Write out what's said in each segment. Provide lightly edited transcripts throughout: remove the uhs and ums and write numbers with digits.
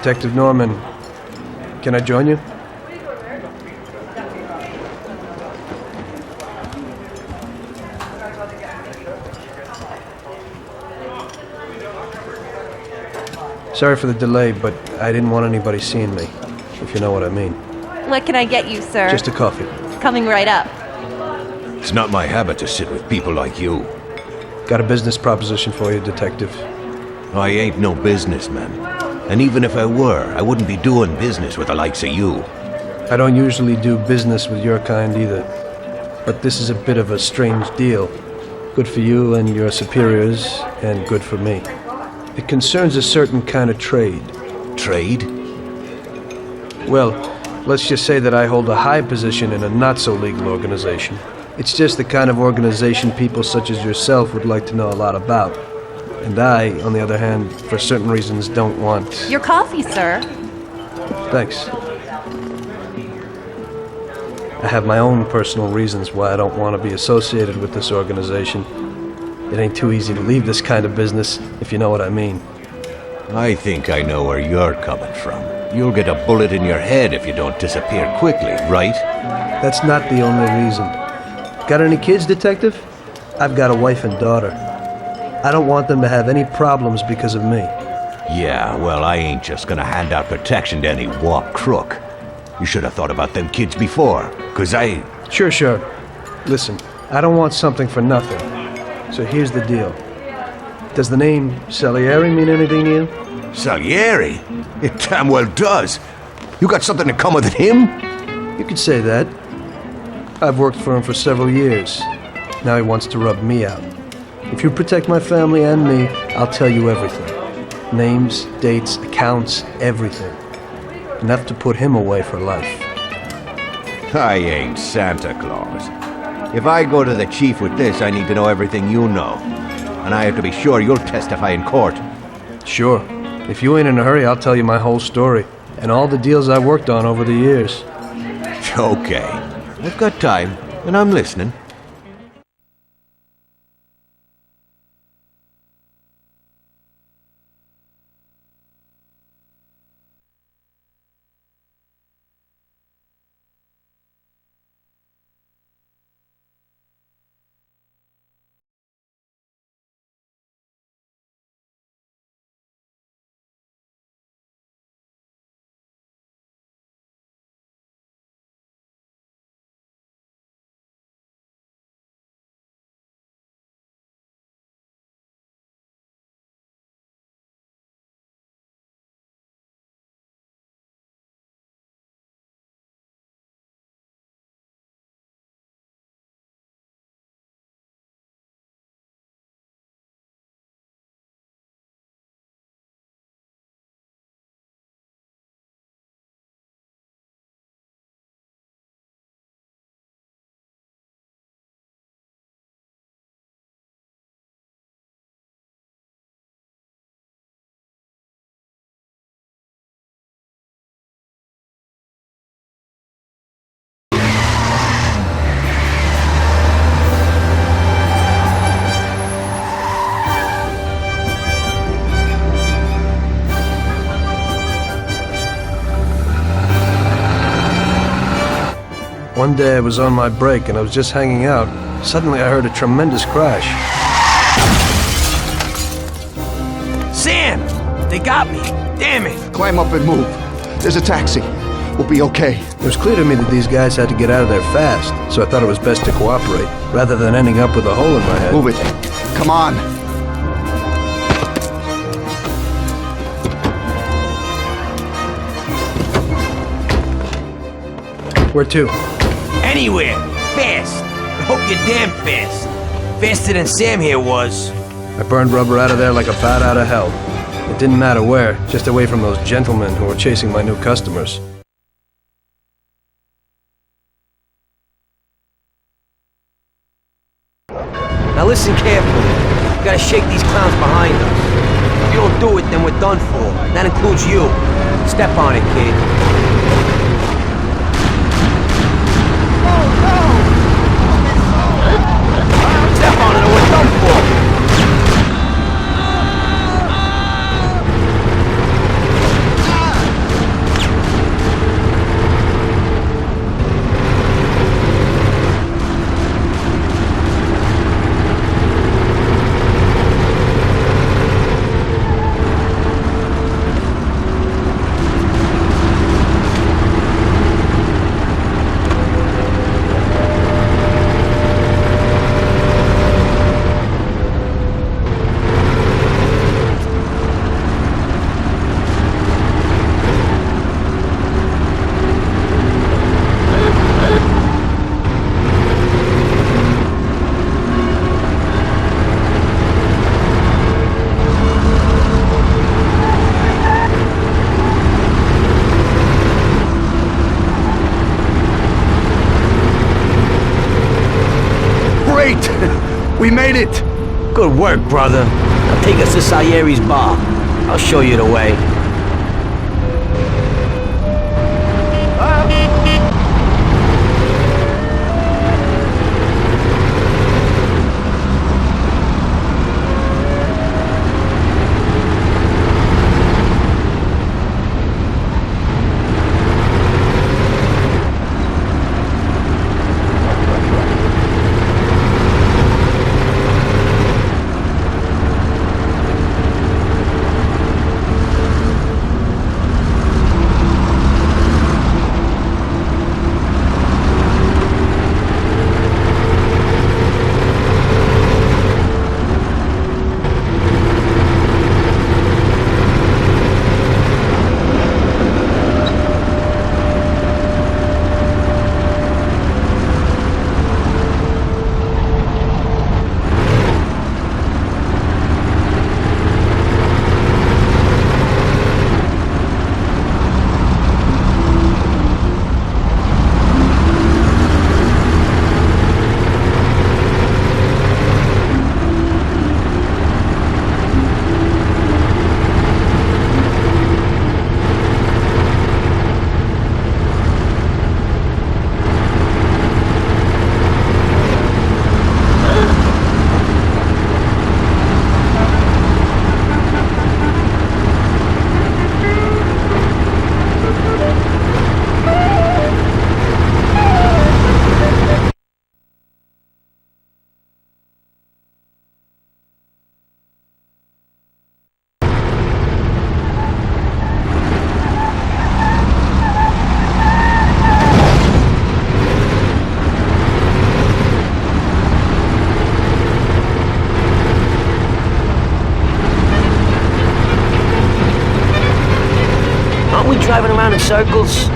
Detective Norman, can I join you? Sorry for the delay, but I didn't want anybody seeing me, if you know what I mean. What can I get you, sir? Just a coffee. Coming right up. It's not my habit to sit with people like you. Got a business proposition for you, Detective. I ain't no businessman. And even if I were, I wouldn't be doing business with the likes of you. I don't usually do business with your kind either. But this is a bit of a strange deal. Good for you and your superiors, and good for me. It concerns a certain kind of trade. Trade? Well, let's just say that I hold a high position in a not-so-legal organization. It's just the kind of organization people such as yourself would like to know a lot about. And I, on the other hand, for certain reasons don't want... Your coffee, sir. Thanks. I have my own personal reasons why I don't want to be associated with this organization. It ain't too easy to leave this kind of business, if you know what I mean. I think I know where you're coming from. You'll get a bullet in your head if you don't disappear quickly, right? That's not the only reason. Got any kids, Detective? I've got a wife and daughter. I don't want them to have any problems because of me. Yeah, well, I ain't just gonna hand out protection to any wop crook. You should have thought about them kids before, 'cause I... Sure. Listen, I don't want something for nothing. So here's the deal. Does the name Salieri mean anything to you? Salieri? It damn well does. You got something in common with him? You could say that. I've worked for him for several years. Now he wants to rub me out. If you protect my family and me, I'll tell you everything. Names, dates, accounts, everything. Enough to put him away for life. I ain't Santa Claus. If I go to the chief with this, I need to know everything you know. And I have to be sure you'll testify in court. Sure. If you ain't in a hurry, I'll tell you my whole story. And all the deals I worked on over the years. Okay. I've got time, and I'm listening. One day I was on my break and I was just hanging out. Suddenly I heard a tremendous crash. Sam! They got me! Damn it! Climb up and move. There's a taxi. We'll be okay. It was clear to me that these guys had to get out of there fast, so I thought it was best to cooperate, rather than ending up with a hole in my head. Move it. Come on. Where to? Anywhere! Fast! I hope you're damn fast. Faster than Sam here was. I burned rubber out of there like a bat out of hell. It didn't matter where, just away from those gentlemen who were chasing my new customers. Now listen carefully. You gotta shake these clowns behind us. If you don't do it, then we're done for. That includes you. Step on it, kid. Step on it or we're done for. made it! Good work, brother. Now take us to Salieri's bar. I'll show you the way. Driving around in circles.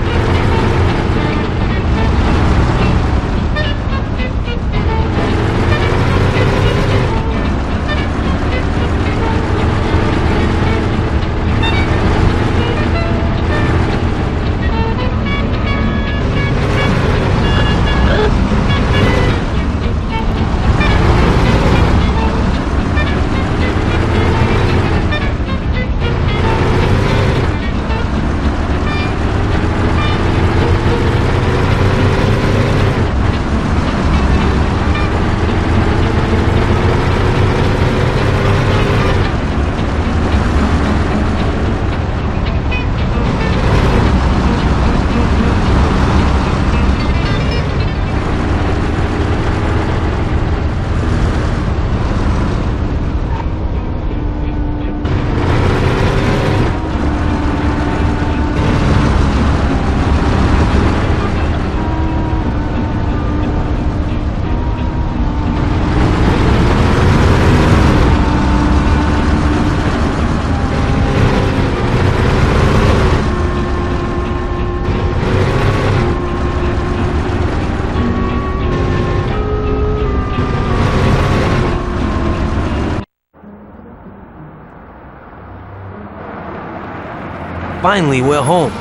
Finally, we're home.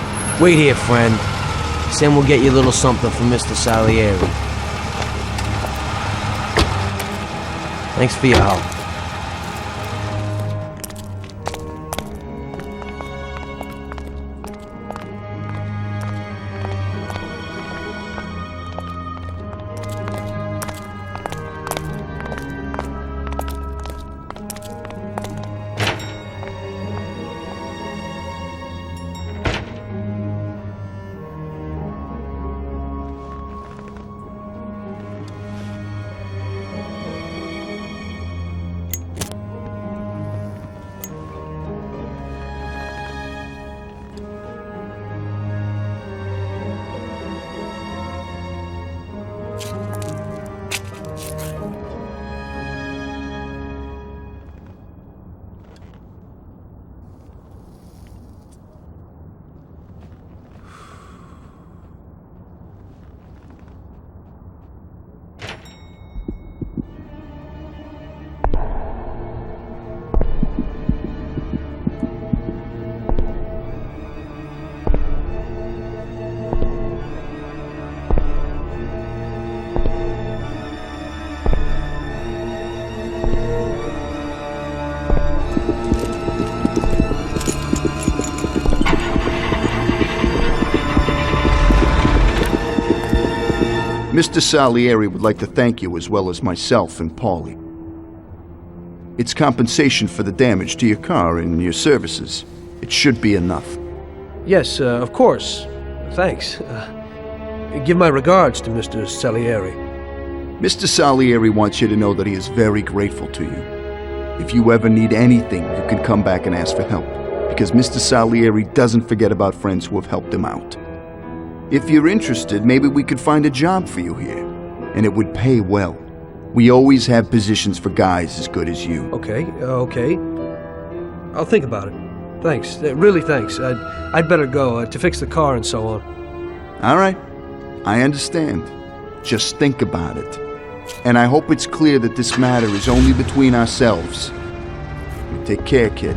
Wait here, friend. Sam will get you a little something from Mr. Salieri. Thanks for your help. Mr. Salieri would like to thank you as well as myself and Paulie. It's compensation for the damage to your car and your services. It should be enough. Yes, of course. Thanks. Give my regards to Mr. Salieri. Mr. Salieri wants you to know that he is very grateful to you. If you ever need anything, you can come back and ask for help, because Mr. Salieri doesn't forget about friends who have helped him out. If you're interested, maybe we could find a job for you here, and it would pay well. We always have positions for guys as good as you. Okay. I'll think about it. Thanks. Really thanks. I'd better go to fix the car and so on. All right. I understand. Just think about it. And I hope it's clear that this matter is only between ourselves. You take care, kid.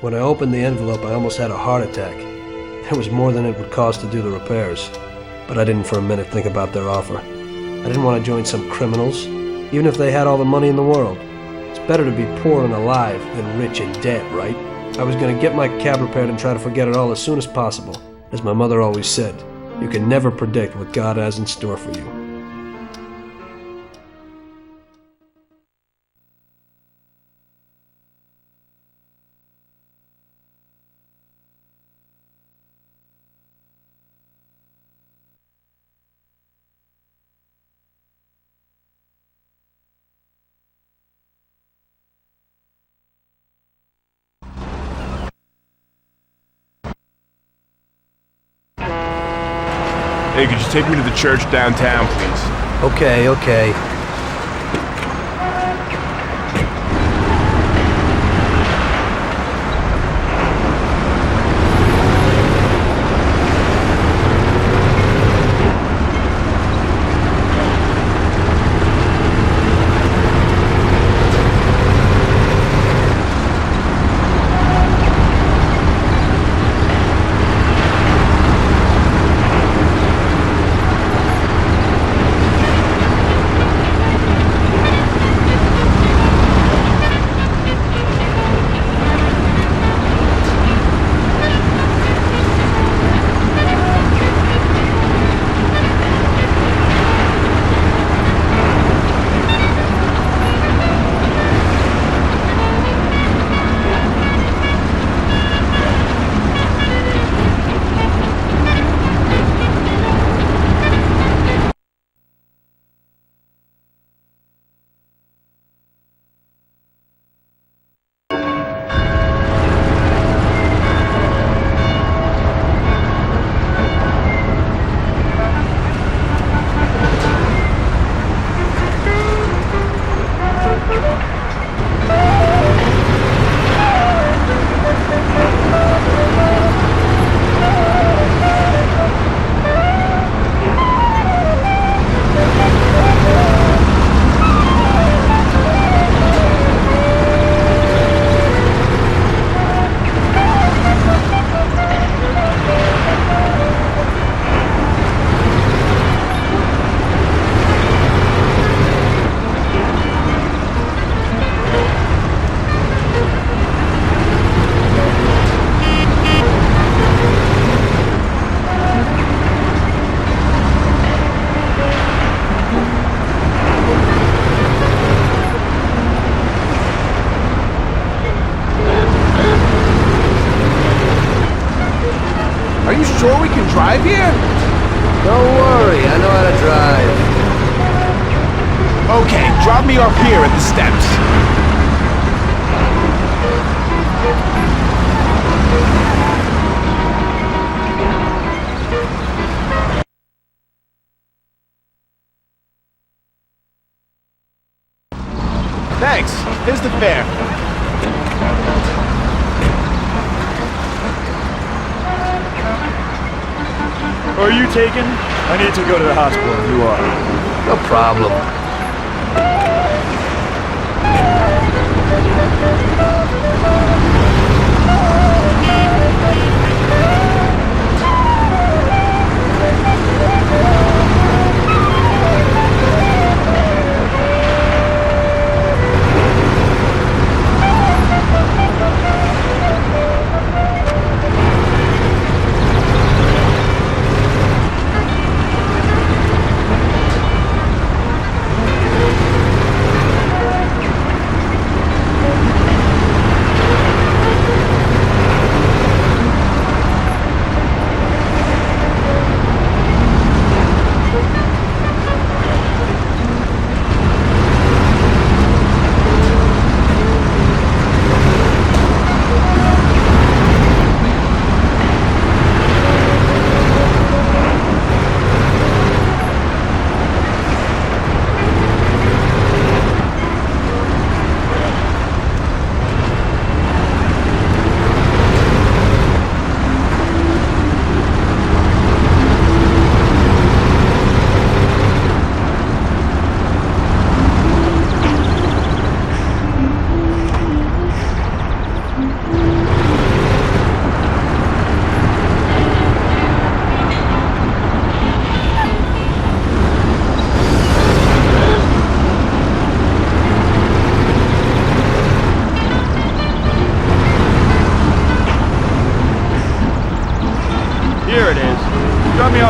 When I opened the envelope, I almost had a heart attack. There was more than it would cost to do the repairs. But I didn't for a minute think about their offer. I didn't want to join some criminals, even if they had all the money in the world. It's better to be poor and alive than rich and dead, right? I was going to get my cab repaired and try to forget it all as soon as possible. As my mother always said, you can never predict what God has in store for you. Hey, could you take me to the church downtown, please? Okay. Are you sure we can drive here? Don't worry, I know how to drive. Okay, drop me off here at the steps. Thanks. Here's the fare. Are you taken? I need to go to the hospital if you are. No problem.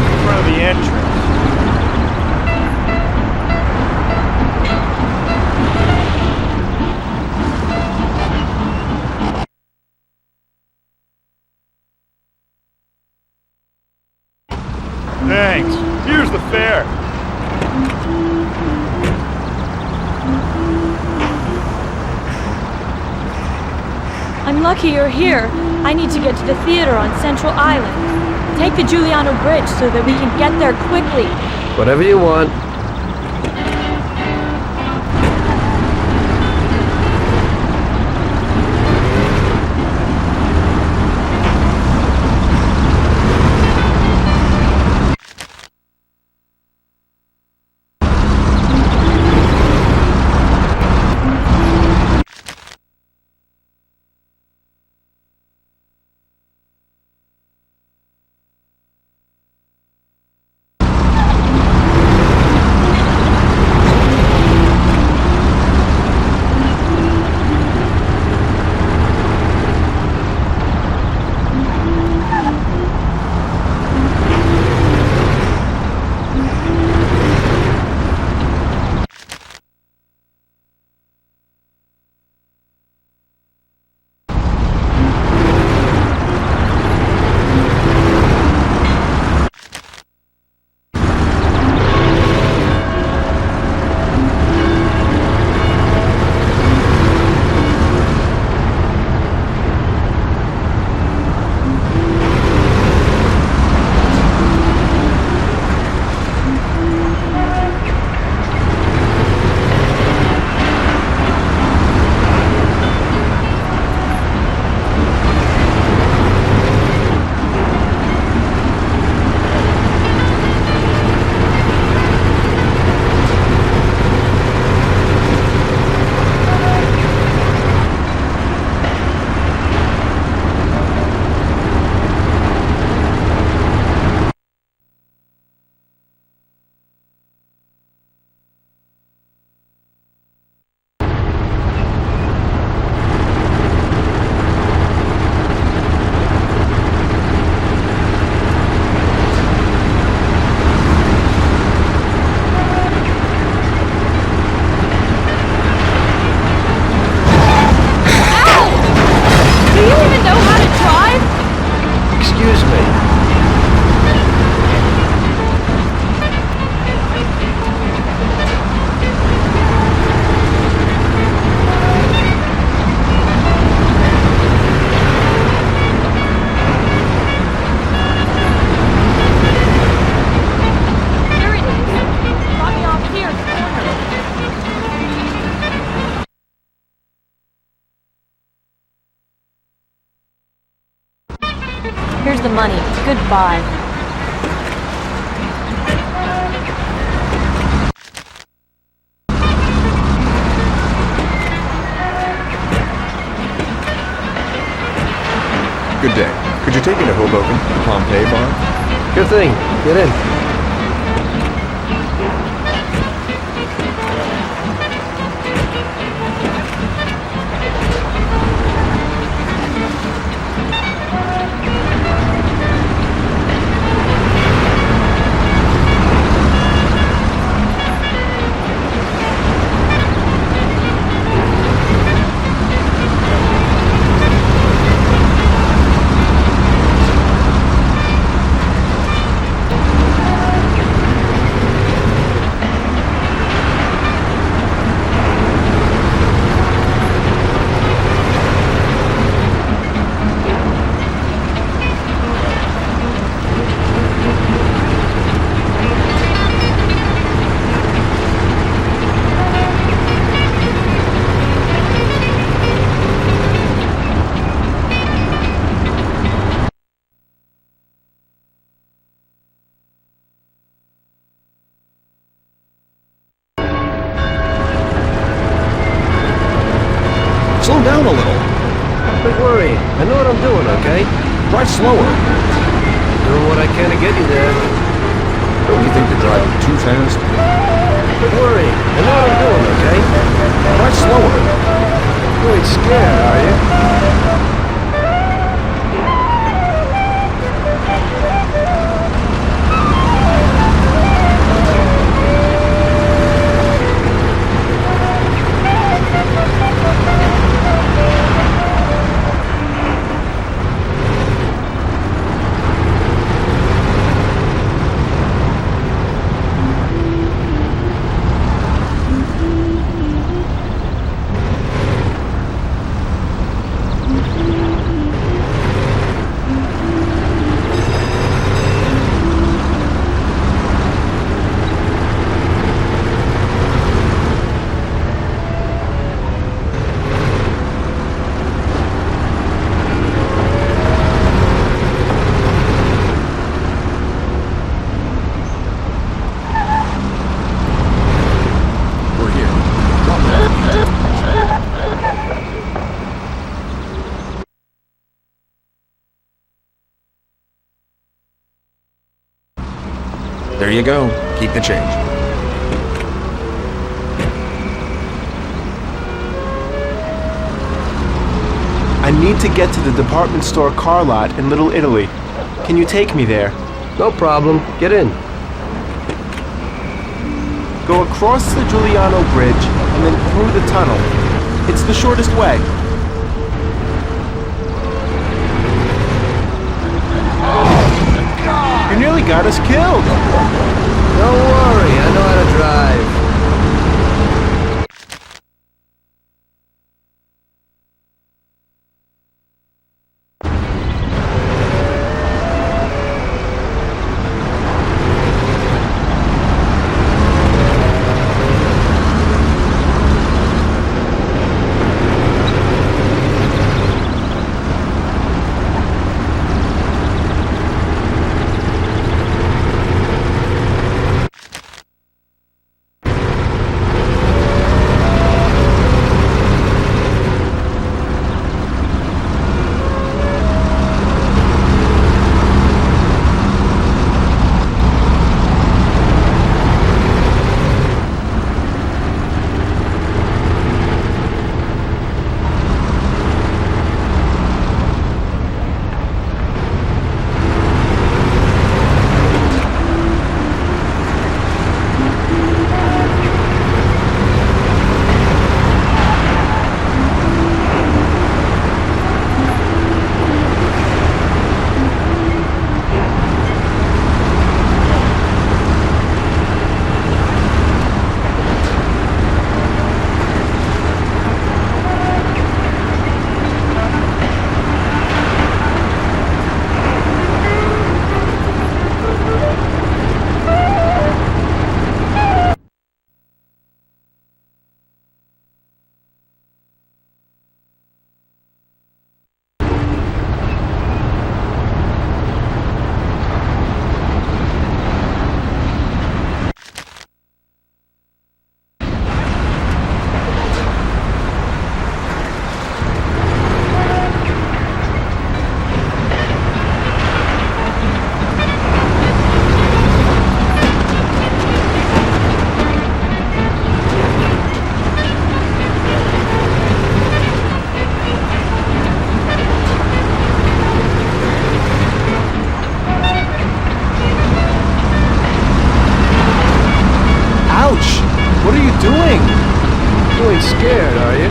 up in front of the entrance. Thanks. Here's the fare. I'm lucky you're here. I need to get to the theater on Central Island. Take the Giuliano Bridge so that we can get there quickly. Whatever you want. Here's the money. Goodbye. Good day. Could you take me to Hoboken, the Pompeii bar? Good thing. Get in. Slow down a little. Don't worry. I know what I'm doing, okay? Drive slower. Doing what I can to get you there. Don't you think you're driving too fast? Don't worry. I know what I'm doing, okay? Drive slower. You ain't scared, are you? There you go. Keep the change. I need to get to the department store car lot in Little Italy. Can you take me there? No problem. Get in. Go across the Giuliano Bridge and then through the tunnel. It's the shortest way. You nearly got us killed! Don't worry, I know how to drive. What are you doing? You ain't scared, are you?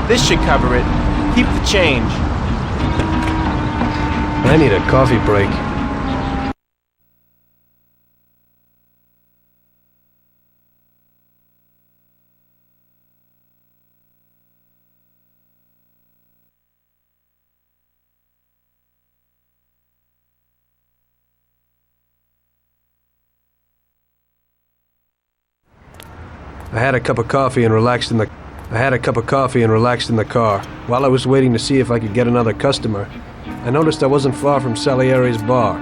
This should cover it. Keep the change. I need a coffee break. I had a cup of coffee and relaxed in the car. While I was waiting to see if I could get another customer, I noticed I wasn't far from Salieri's bar.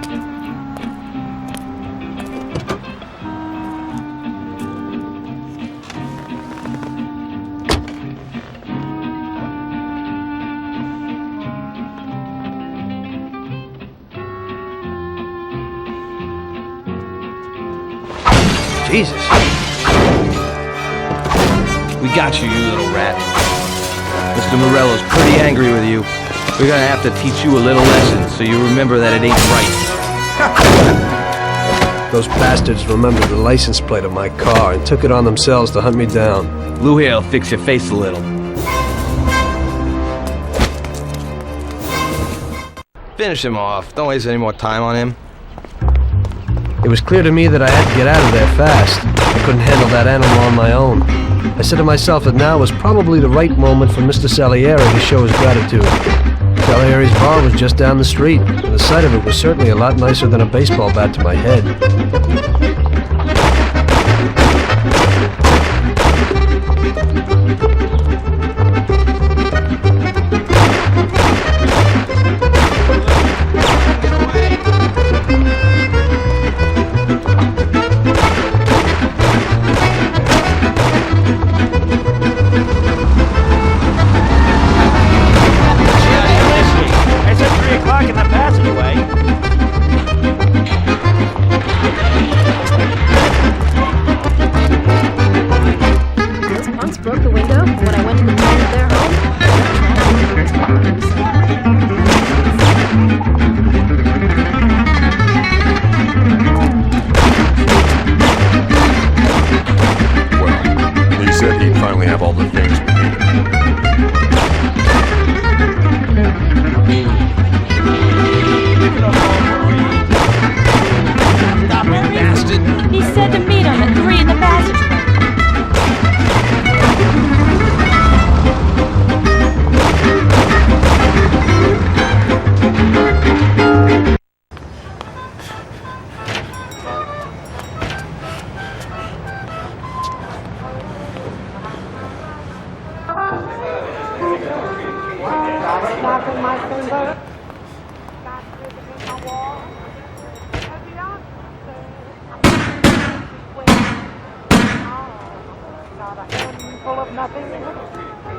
Jesus. We got you, you little rat. Mr. Morello's pretty angry with you. We're gonna have to teach you a little lesson so you remember that it ain't right. Those bastards remembered the license plate of my car and took it on themselves to hunt me down. Blue hair'll fix your face a little. Finish him off. Don't waste any more time on him. It was clear to me that I had to get out of there fast. I couldn't handle that animal on my own. I said to myself that now was probably the right moment for Mr. Salieri to show his gratitude. Salieri's bar was just down the street, and the sight of it was certainly a lot nicer than a baseball bat to my head.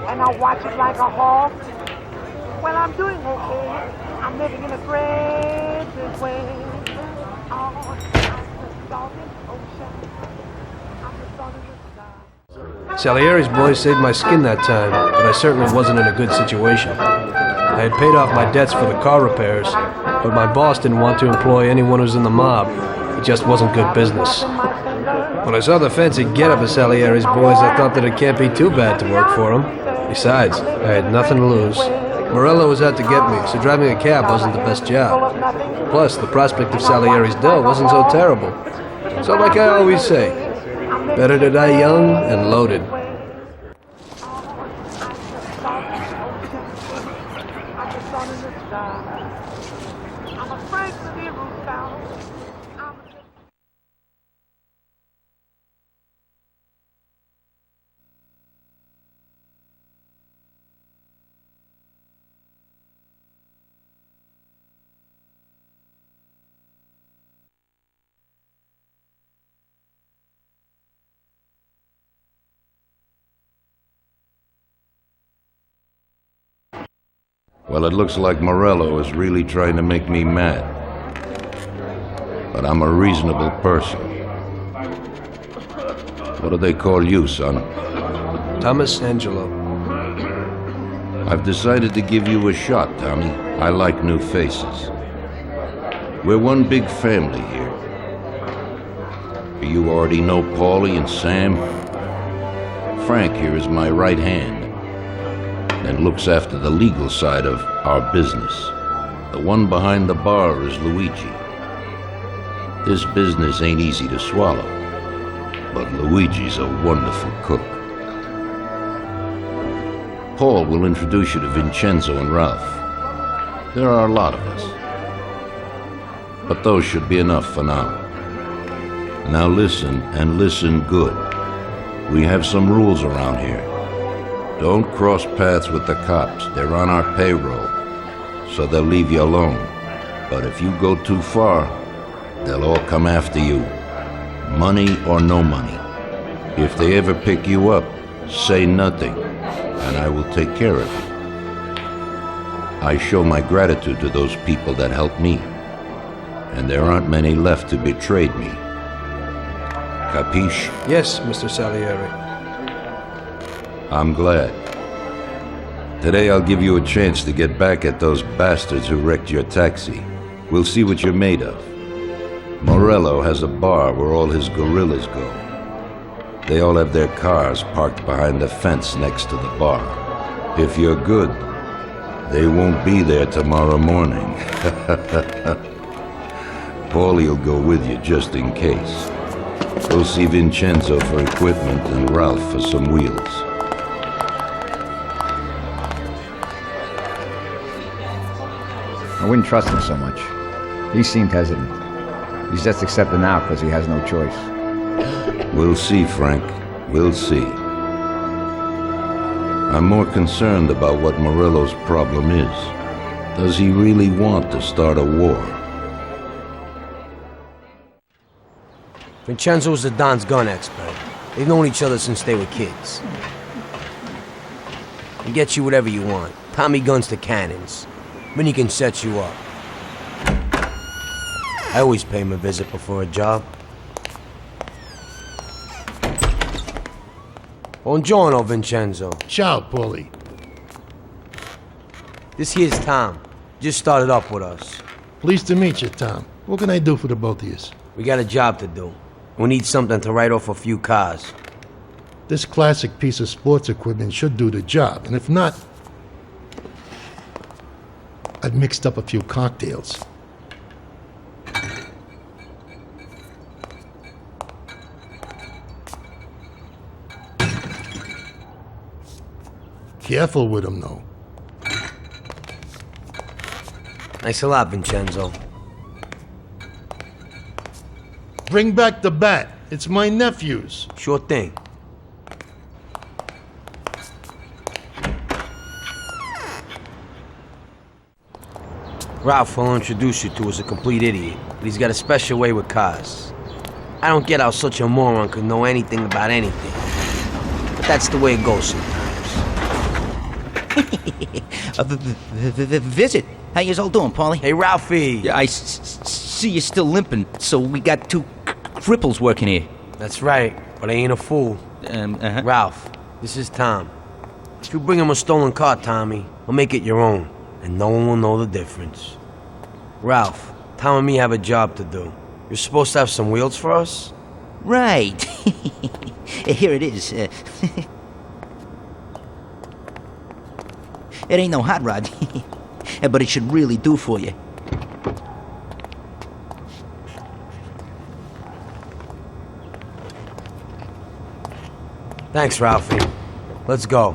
And I watch it like a hawk. Well, I'm doing okay. I'm living in a great big way. Oh, I'm the dog in the ocean. I'm the sun in the sky. Salieri's boys saved my skin that time, but I certainly wasn't in a good situation. I had paid off my debts for the car repairs, but my boss didn't want to employ anyone who's in the mob. It just wasn't good business. When I saw the fancy get-up of Salieri's boys, I thought that it can't be too bad to work for him. Besides, I had nothing to lose. Morello was out to get me, so driving a cab wasn't the best job. Plus, the prospect of Salieri's dough wasn't so terrible. So like I always say, better to die young and loaded. Well, it looks like Morello is really trying to make me mad. But I'm a reasonable person. What do they call you, son? Tommy Angelo. I've decided to give you a shot, Tommy. I like new faces. We're one big family here. You already know Paulie and Sam. Frank here is my right hand and looks after the legal side of our business. The one behind the bar is Luigi. This business ain't easy to swallow, but Luigi's a wonderful cook. Paul will introduce you to Vincenzo and Ralph. There are a lot of us, but those should be enough for now. Now listen, and listen good. We have some rules around here. Don't cross paths with the cops. They're on our payroll, so they'll leave you alone. But if you go too far, they'll all come after you. Money or no money. If they ever pick you up, say nothing, and I will take care of you. I show my gratitude to those people that helped me, and there aren't many left who betrayed me. Capiche? Yes, Mr. Salieri. I'm glad. Today I'll give you a chance to get back at those bastards who wrecked your taxi. We'll see what you're made of. Morello Morello has a bar where all his gorillas go. They all have their cars parked behind the fence next to the bar. If you're good, they won't be there tomorrow morning. Paulie'll go with you just in case. Go see Vincenzo for equipment and Ralph for some wheels. I wouldn't trust him so much. He seemed hesitant. He's just accepting now because he has no choice. We'll see, Frank. We'll see. I'm more concerned about what Morello's problem is. Does he really want to start a war? Vincenzo's the Don's gun expert. They've known each other since they were kids. He gets you whatever you want. Tommy guns to cannons. Then he can set you up. I always pay him a visit before a job. Buongiorno, Vincenzo. Ciao, Paulie. This here's Tom. Just started up with us. Pleased to meet you, Tom. What can I do for the both of you? We got a job to do. We need something to write off a few cars. This classic piece of sports equipment should do the job, and if not, I've mixed up a few cocktails. Careful with them, though. Thanks a lot, Vincenzo. Bring back the bat. It's my nephew's. Sure thing. Ralph will introduce you to as a complete idiot, but he's got a special way with cars. I don't get how such a moron could know anything about anything. But that's the way it goes sometimes. Visit. How you all doing, Paulie? Hey, Ralphie. Yeah, I see you're still limping, so we got two cripples working here. That's right, but I ain't a fool. Ralph, this is Tom. If you bring him a stolen car, Tommy, I'll make it your own, and no one will know the difference. Ralph, Tom and me have a job to do. You're supposed to have some wheels for us? Right. Here it is. It ain't no hot rod, but it should really do for you. Thanks, Ralphie. Let's go.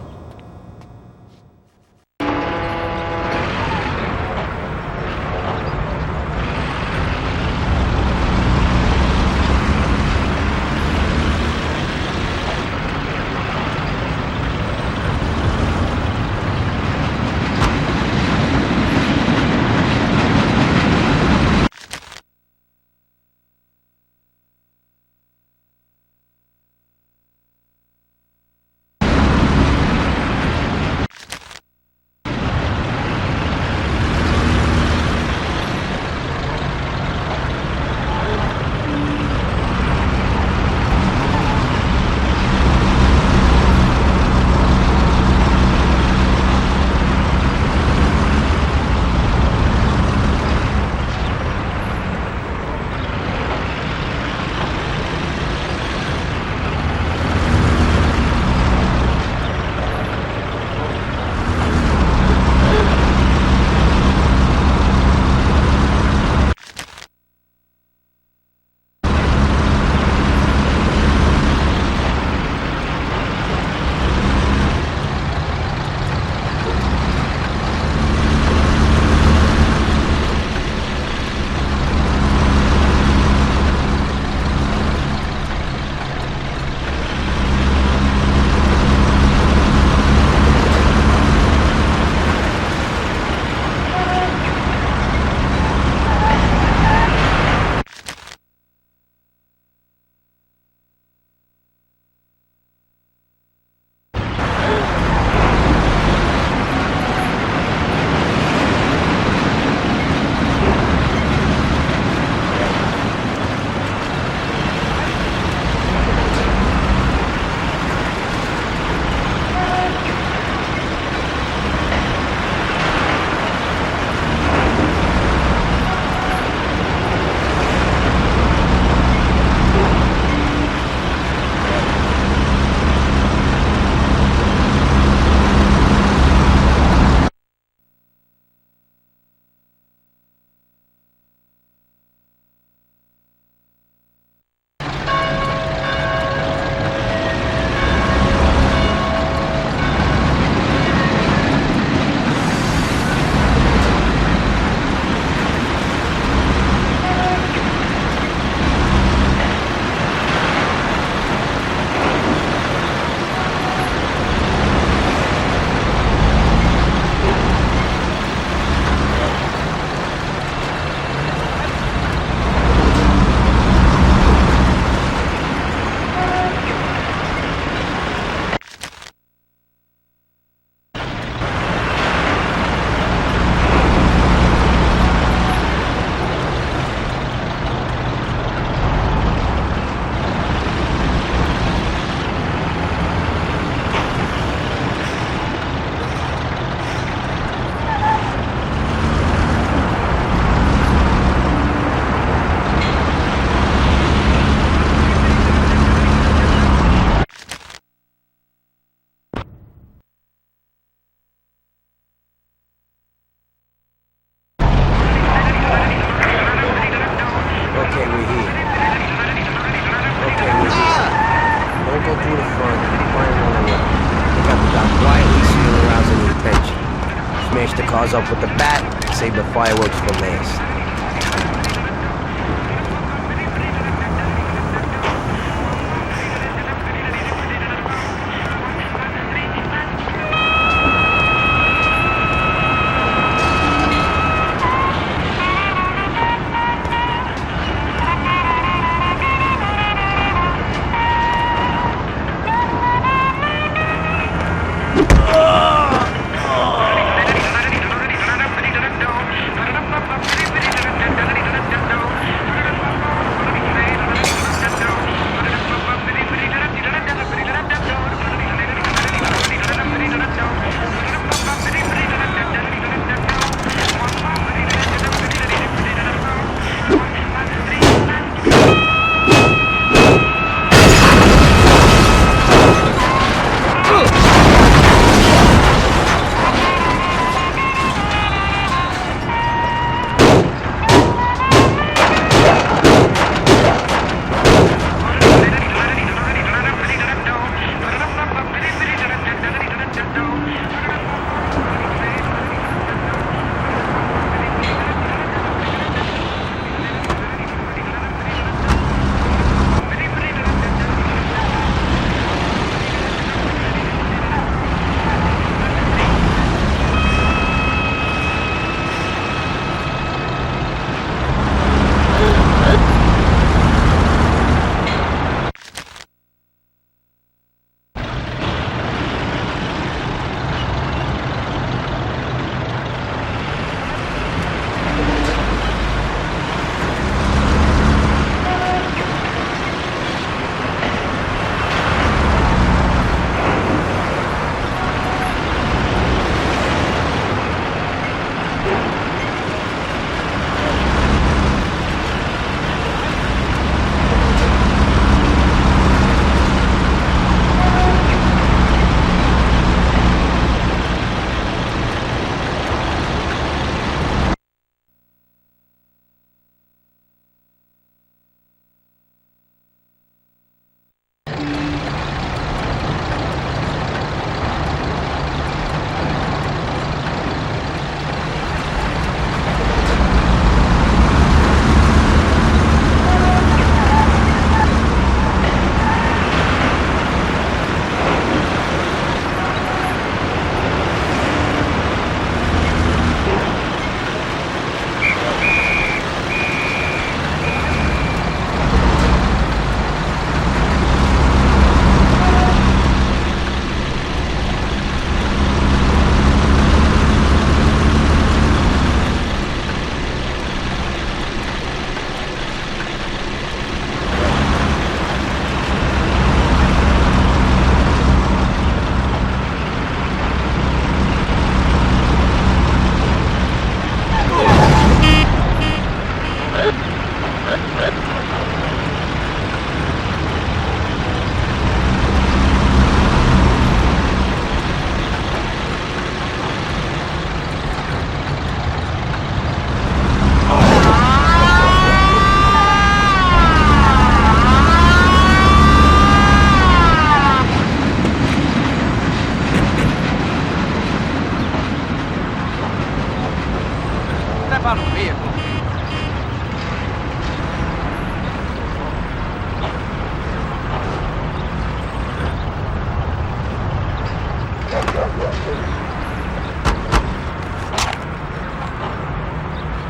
smash the cars up with the bat, save the fireworks for last.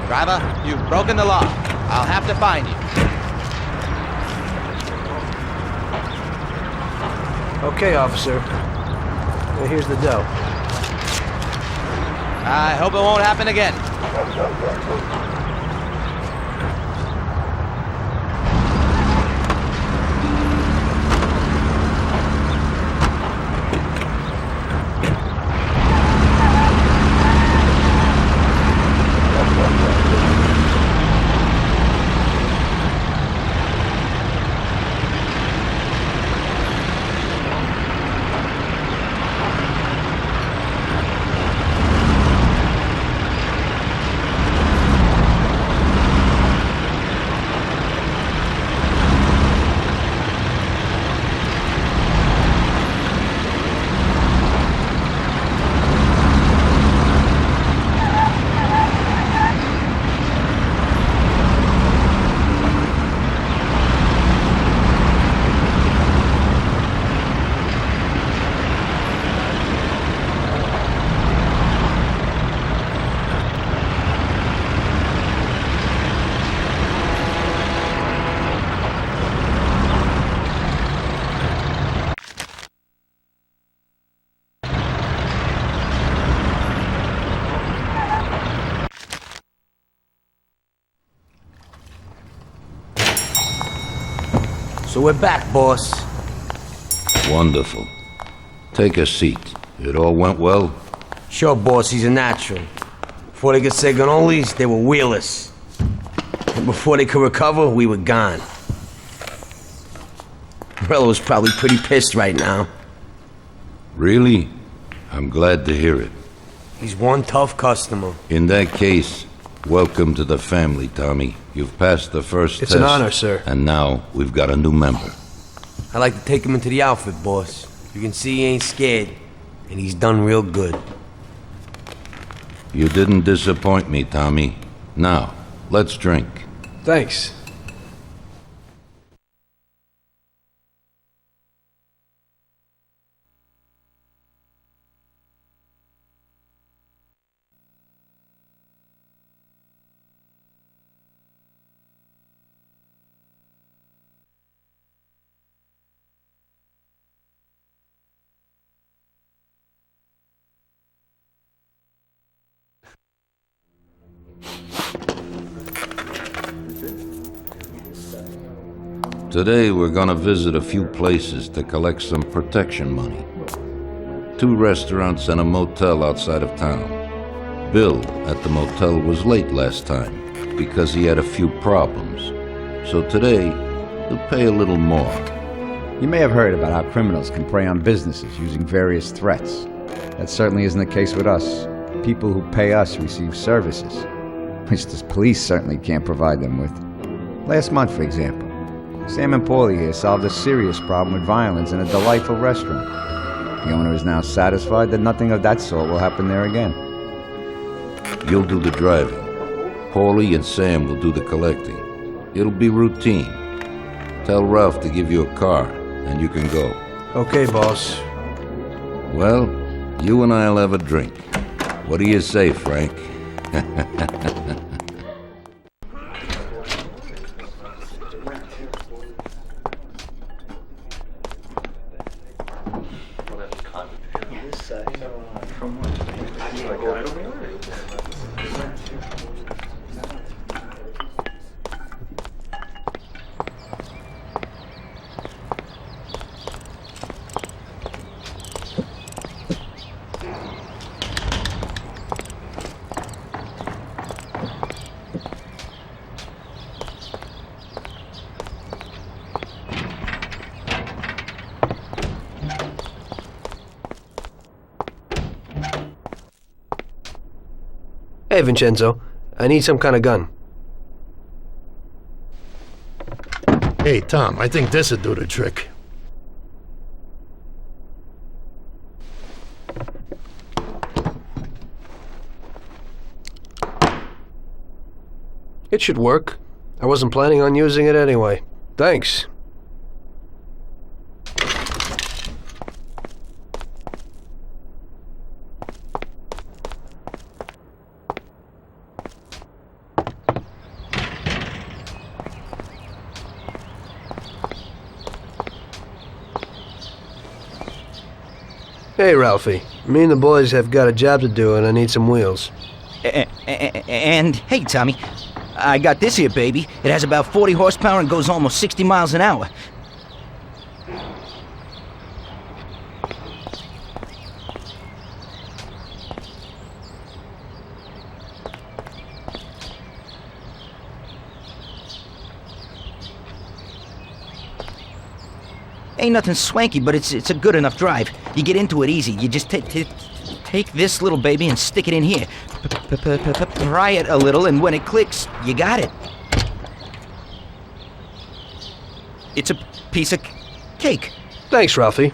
Driver, you've broken the law. I'll have to fine you. Okay, officer. Well, here's the dough. I hope it won't happen again. So we're back, boss. Wonderful. Take a seat. It all went well? Sure, boss, he's a natural. Before they could say cannolis, they were wheelers. And before they could recover, we were gone. Morello's probably pretty pissed right now. Really? I'm glad to hear it. He's one tough customer. In that case, welcome to the family, Tommy. You've passed the first test. It's an honor, sir. And now we've got a new member. I like to take him into the outfit, boss. You can see he ain't scared, and he's done real good. You didn't disappoint me, Tommy. Now, let's drink. Thanks. Today we're gonna visit a few places to collect some protection money. 2 restaurants and a motel outside of town. Bill at the motel was late last time because he had a few problems. So today, he'll pay a little more. You may have heard about how criminals can prey on businesses using various threats. That certainly isn't the case with us. People who pay us receive services, which the police certainly can't provide them with. Last month, for example, Sam and Paulie here solved a serious problem with violence in a delightful restaurant. The owner is now satisfied that nothing of that sort will happen there again. You'll do the driving. Paulie and Sam will do the collecting. It'll be routine. Tell Ralph to give you a car, and you can go. Okay, boss. Well, you and I'll have a drink. What do you say, Frank? Hey, Vincenzo. I need some kind of gun. Hey, Tom, I think this would do the trick. It should work. I wasn't planning on using it anyway. Thanks. Hey, Ralphie. Me and the boys have got a job to do, and I need some wheels. And, hey, Tommy, I got this here, baby. It has about 40 horsepower and goes almost 60 miles an hour. Ain't nothing swanky, but it's a good enough drive. You get into it easy. You just take this little baby and stick it in here. Pry it a little, and when it clicks, you got it. It's a piece of cake. Thanks, Ralphie.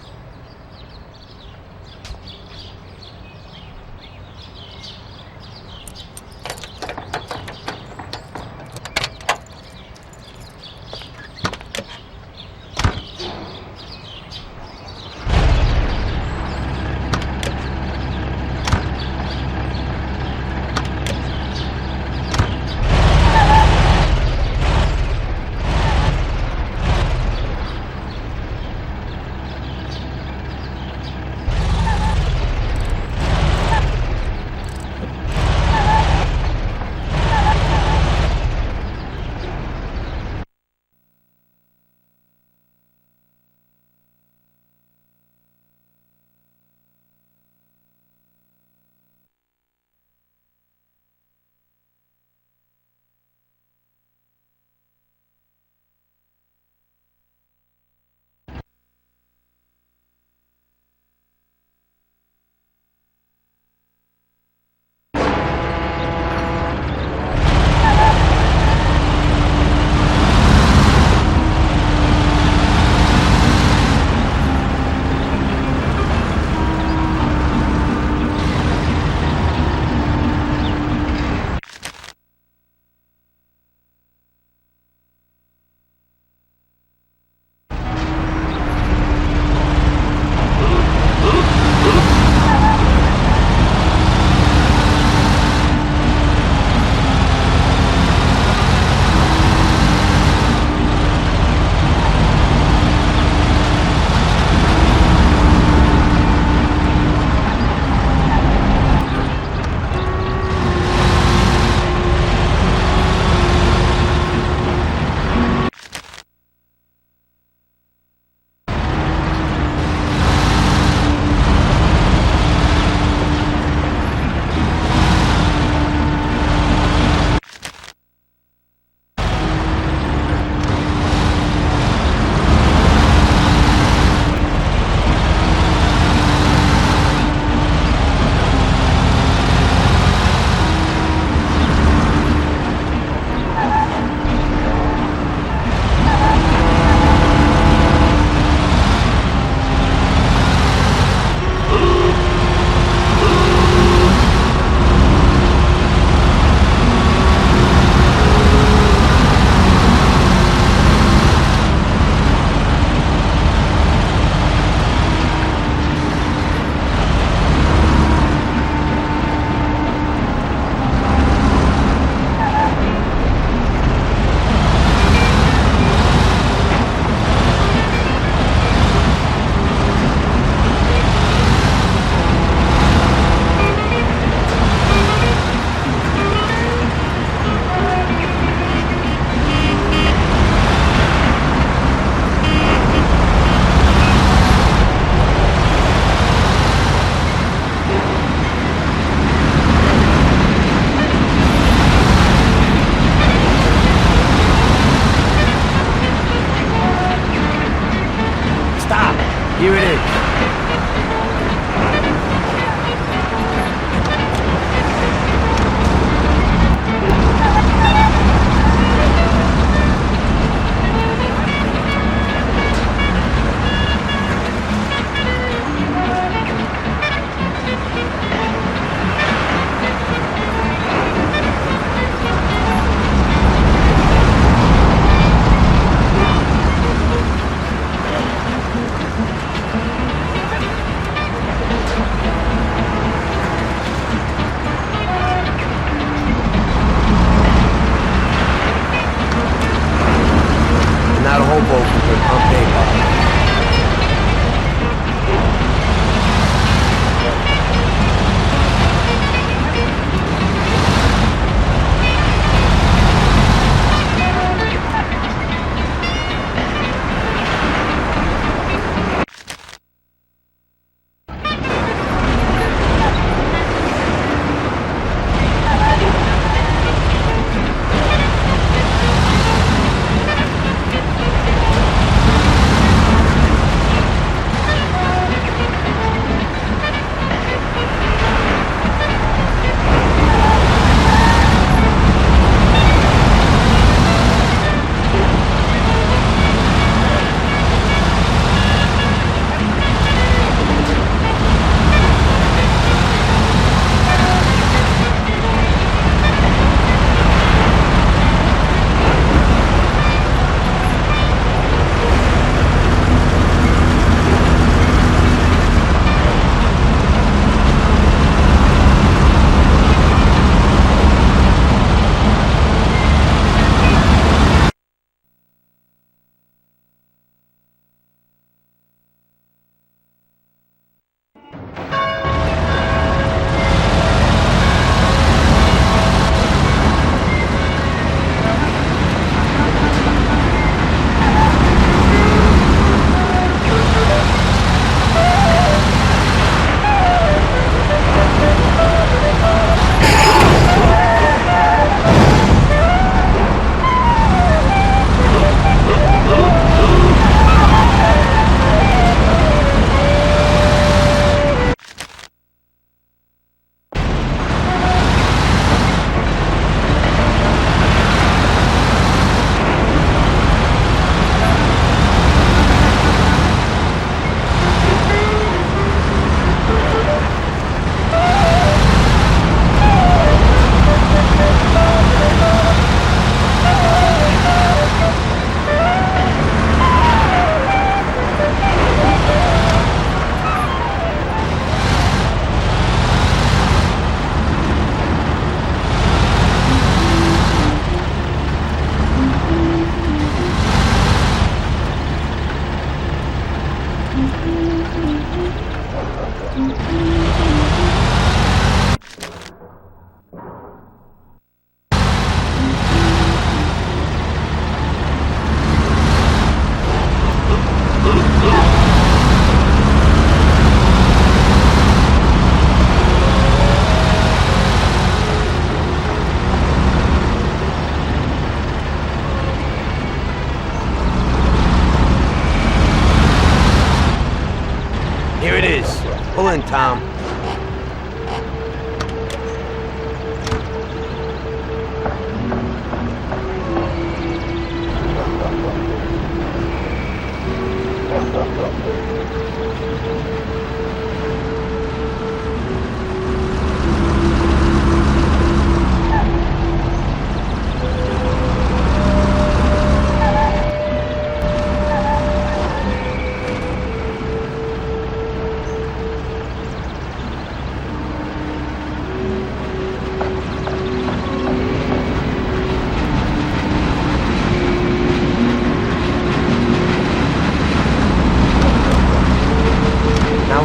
island, Tom.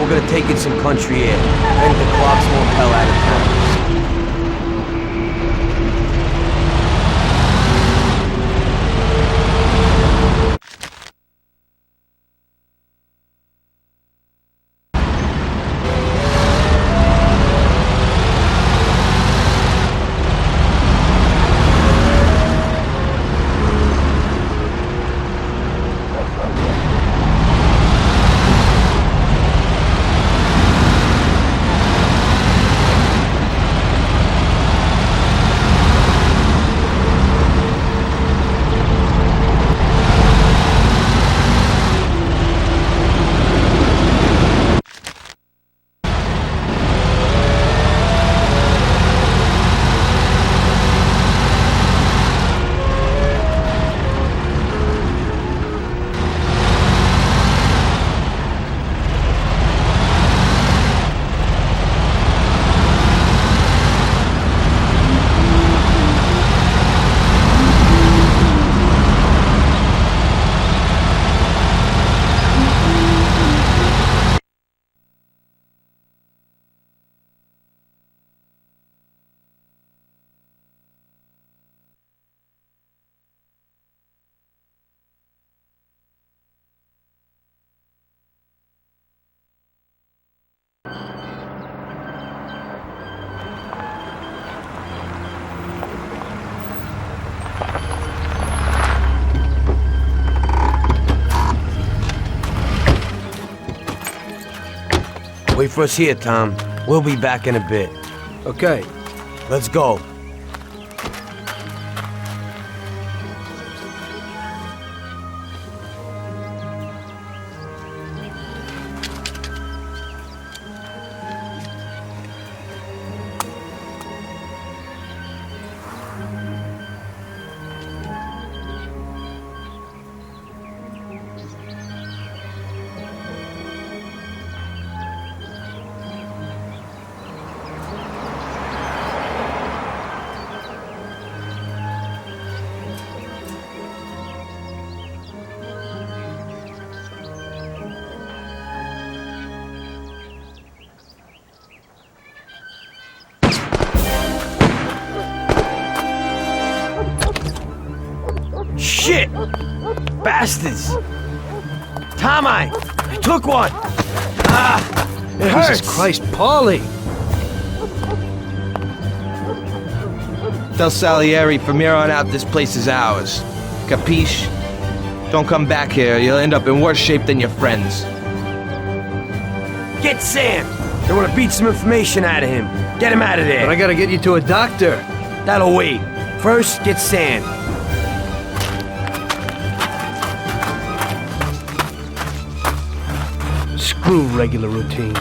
We're gonna take in some country air. Then the clocks won't tell out of town. Wait for us here, Tom. We'll be back in a bit. Okay. Let's go. Shit! Bastards! Tom, I took one! Ah! It hurts! Jesus Christ, Paulie! Tell Salieri from here on out this place is ours. Capiche? Don't come back here, you'll end up in worse shape than your friends. Get Sam! They want to beat some information out of him. Get him out of there! But I gotta get you to a doctor! That'll wait. First, get Sam. Screw regular routine.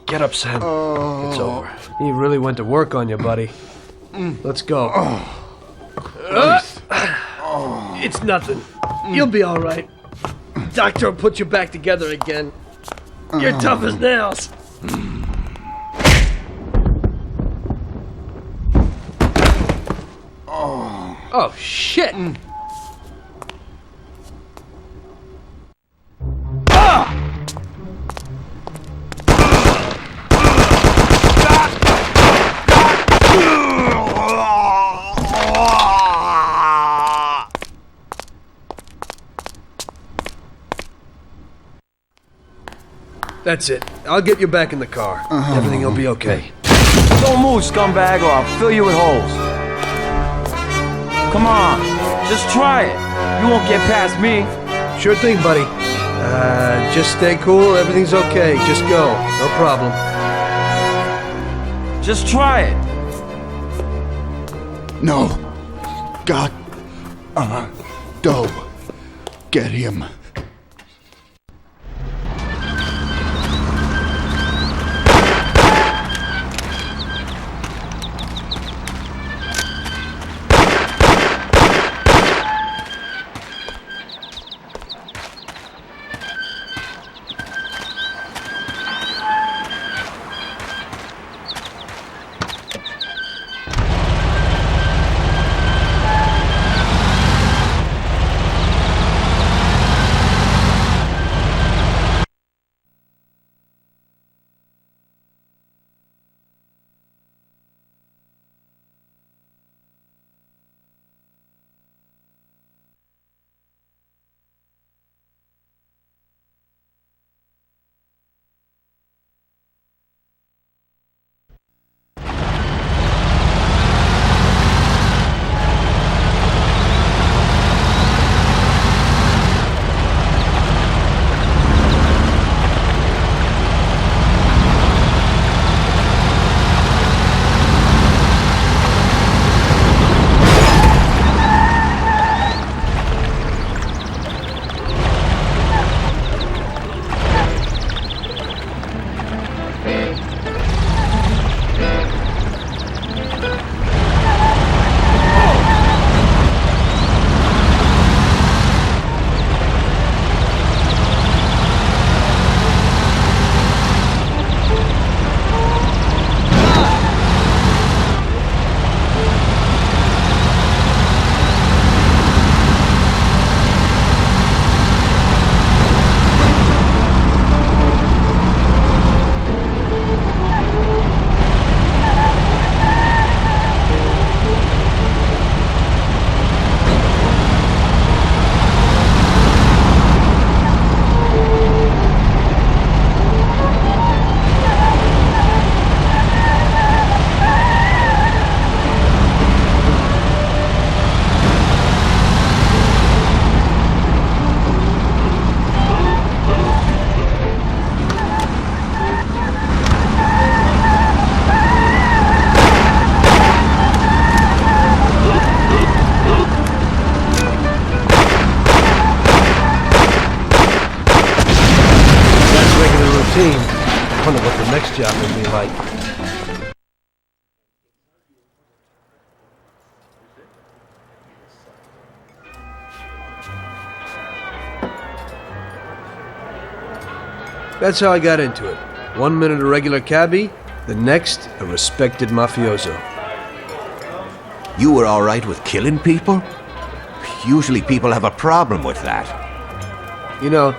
Get up, Sam. It's over. He really went to work on you, buddy. Let's go. It's nothing. You'll be all right. Doctor will put you back together again. You're tough as nails. Oh, shit! That's it. I'll get you back in the car. Everything will be okay. Don't move, scumbag, or I'll fill you with holes. Come on, just try it. You won't get past me. Sure thing, buddy. Just stay cool. Everything's okay. Just go. No problem. Just try it. No. God. Doe. Get him. I wonder what the next job will be like. That's how I got into it. 1 minute a regular cabbie, the next a respected mafioso. You were all right with killing people? Usually people have a problem with that. You know,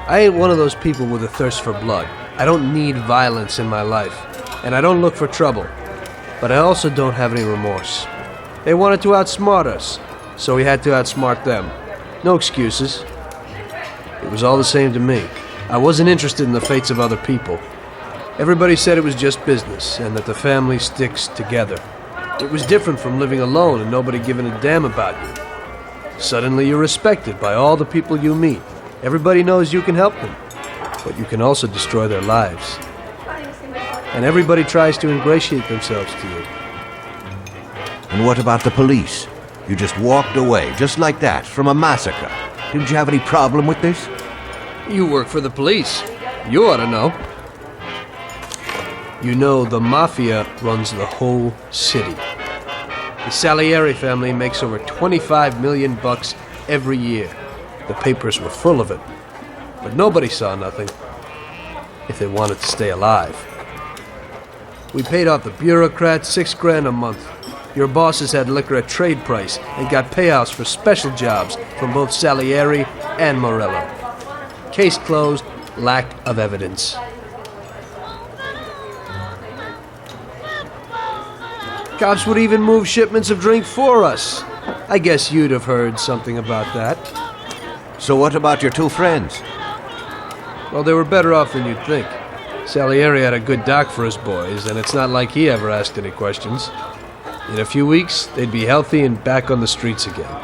I ain't one of those people with a thirst for blood. I don't need violence in my life, and I don't look for trouble. But I also don't have any remorse. They wanted to outsmart us, so we had to outsmart them. No excuses. It was all the same to me. I wasn't interested in the fates of other people. Everybody said it was just business, and that the family sticks together. It was different from living alone and nobody giving a damn about you. Suddenly you're respected by all the people you meet. Everybody knows you can help them, but you can also destroy their lives. And everybody tries to ingratiate themselves to you. And what about the police? You just walked away, just like that, from a massacre. Didn't you have any problem with this? You work for the police. You ought to know. You know, the Mafia runs the whole city. The Salieri family makes over 25 million bucks every year. The papers were full of it. But nobody saw nothing. If they wanted to stay alive. We paid off the bureaucrats $6 grand a month. Your bosses had liquor at trade price and got payouts for special jobs from both Salieri and Morello. Case closed, lack of evidence. Cops would even move shipments of drink for us. I guess you'd have heard something about that. So what about your two friends? Well, they were better off than you'd think. Salieri had a good doc for his boys, and it's not like he ever asked any questions. In a few weeks, they'd be healthy and back on the streets again.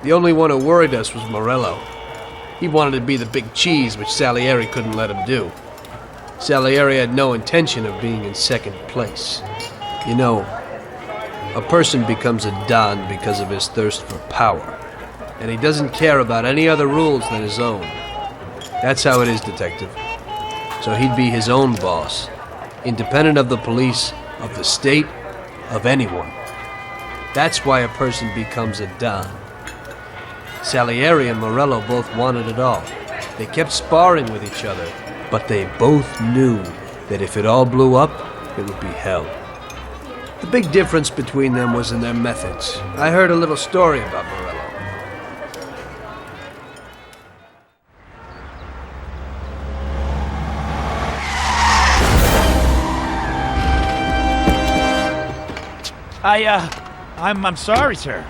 The only one who worried us was Morello. He wanted to be the big cheese, which Salieri couldn't let him do. Salieri had no intention of being in second place. You know, a person becomes a Don because of his thirst for power, and he doesn't care about any other rules than his own. That's how it is, Detective. So he'd be his own boss, independent of the police, of the state, of anyone. That's why a person becomes a Don. Salieri and Morello both wanted it all. They kept sparring with each other, but they both knew that if it all blew up, it would be hell. The big difference between them was in their methods. I heard a little story about Morello. I'm sorry, sir.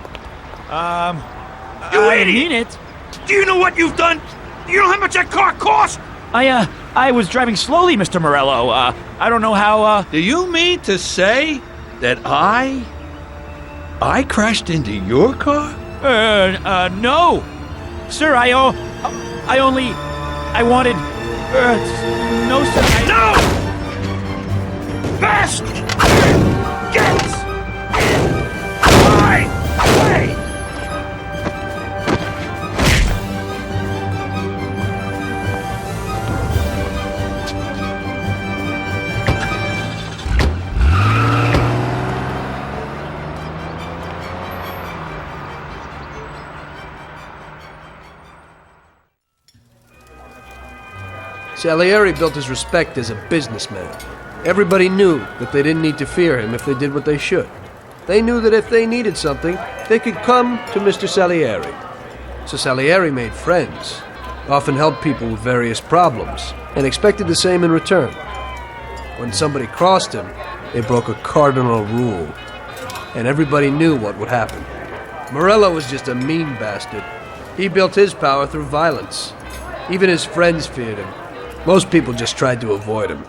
You I idiot! mean it. Do you know what you've done? You know how much that car cost? I was driving slowly, Mr. Morello. I don't know how, Do you mean to say that I crashed into your car? No. Sir, I wanted, no, sir, No! Fast! Get my way! Salieri built his respect as a businessman. Everybody knew that they didn't need to fear him if they did what they should. They knew that if they needed something, they could come to Mr. Salieri. So Salieri made friends, often helped people with various problems, and expected the same in return. When somebody crossed him, they broke a cardinal rule, and everybody knew what would happen. Morello was just a mean bastard. He built his power through violence. Even his friends feared him. Most people just tried to avoid him.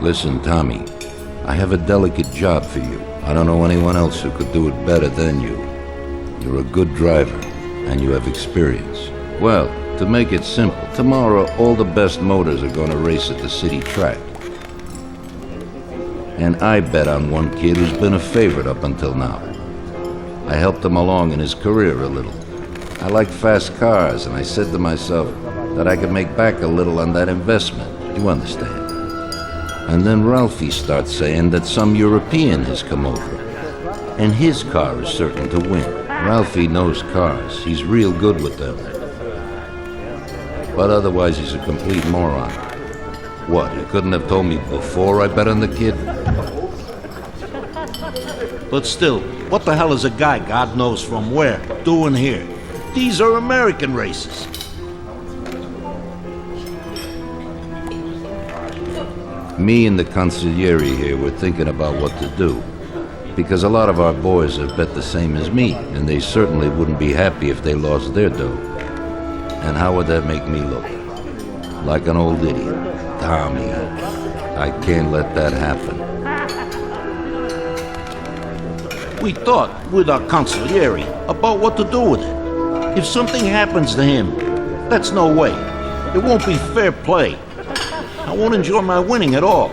Listen, Tommy, I have a delicate job for you. I don't know anyone else who could do it better than you. You're a good driver, and you have experience. Well, to make it simple, tomorrow all the best motors are going to race at the city track. And I bet on one kid who's been a favorite up until now. I helped him along in his career a little. I like fast cars, and I said to myself that I could make back a little on that investment. You understand? And then Ralphie starts saying that some European has come over, and his car is certain to win. Ralphie knows cars. He's real good with them. But otherwise, he's a complete moron. What, you couldn't have told me before I bet on the kid? But still, what the hell is a guy, God knows from where, doing here? These are American races. Me and the consigliere here were thinking about what to do. Because a lot of our boys have bet the same as me, and they certainly wouldn't be happy if they lost their dough. And how would that make me look? Like an old idiot. Tommy, I can't let that happen. We thought, with our consigliere, about what to do with it. If something happens to him, that's no way. It won't be fair play. I won't enjoy my winning at all.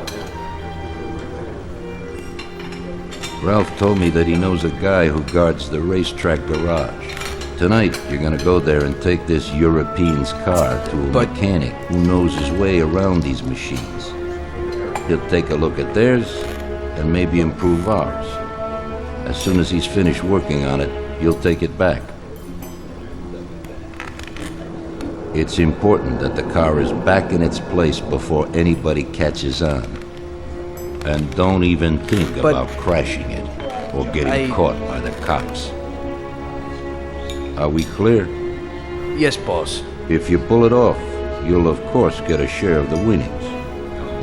Ralph told me that he knows a guy who guards the racetrack garage. Tonight, you're gonna go there and take this European's car to a mechanic who knows his way around these machines. He'll take a look at theirs and maybe improve ours. As soon as he's finished working on it, he'll take it back. It's important that the car is back in its place before anybody catches on. And don't even think about crashing it or getting caught by the cops. Are we clear? Yes, boss. If you pull it off, you'll of course get a share of the winnings.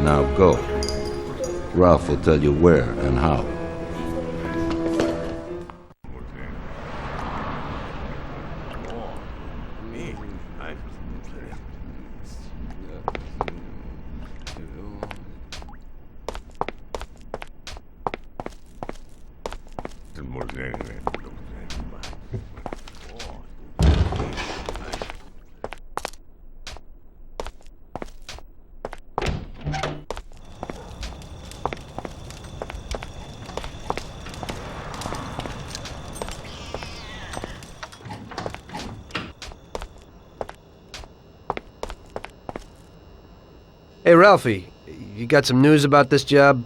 Now go. Ralph will tell you where and how. Hey, Ralphie, you got some news about this job?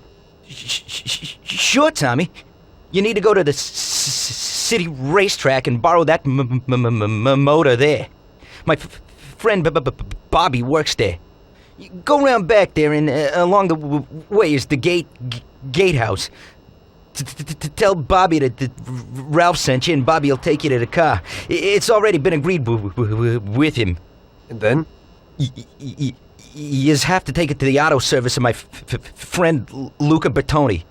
Sure, Tommy. You need to go to the city racetrack and borrow that motor there. My friend Bobby works there. You go around back there and along the way is the gatehouse. Tell Bobby that Ralph sent you and Bobby will take you to the car. It's already been agreed with him. And then? You just have to take it to the auto service of my friend Luca Bertoni.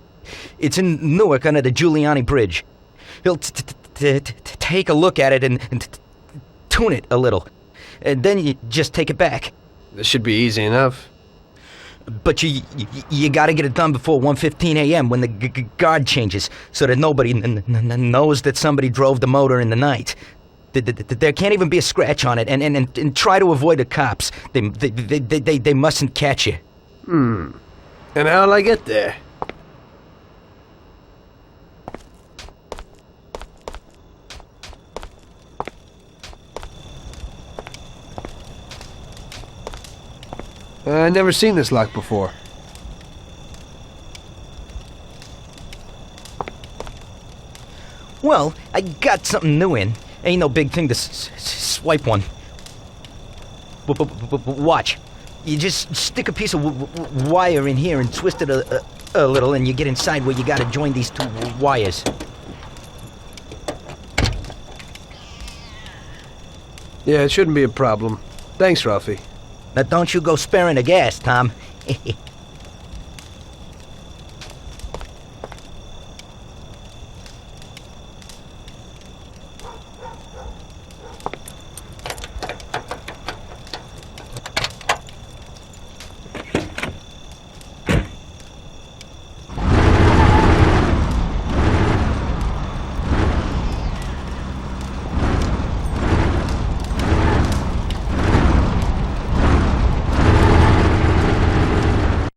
It's in Newark under the Giuliani Bridge. He'll take a look at it and tune it a little. And then you just take it back. This should be easy enough. But you gotta get it done before 1:15 a.m. when the guard changes, so that nobody knows that somebody drove the motor in the night. There can't even be a scratch on it, and try to avoid the cops. They mustn't catch you. And how'll I get there? I've never seen this lock before. Well, I got something new in. Ain't no big thing to swipe one. Watch. You just stick a piece of wire in here and twist it a little, and you get inside where you gotta join these two wires. Yeah, it shouldn't be a problem. Thanks, Ralphie. Now don't you go sparing the gas, Tom.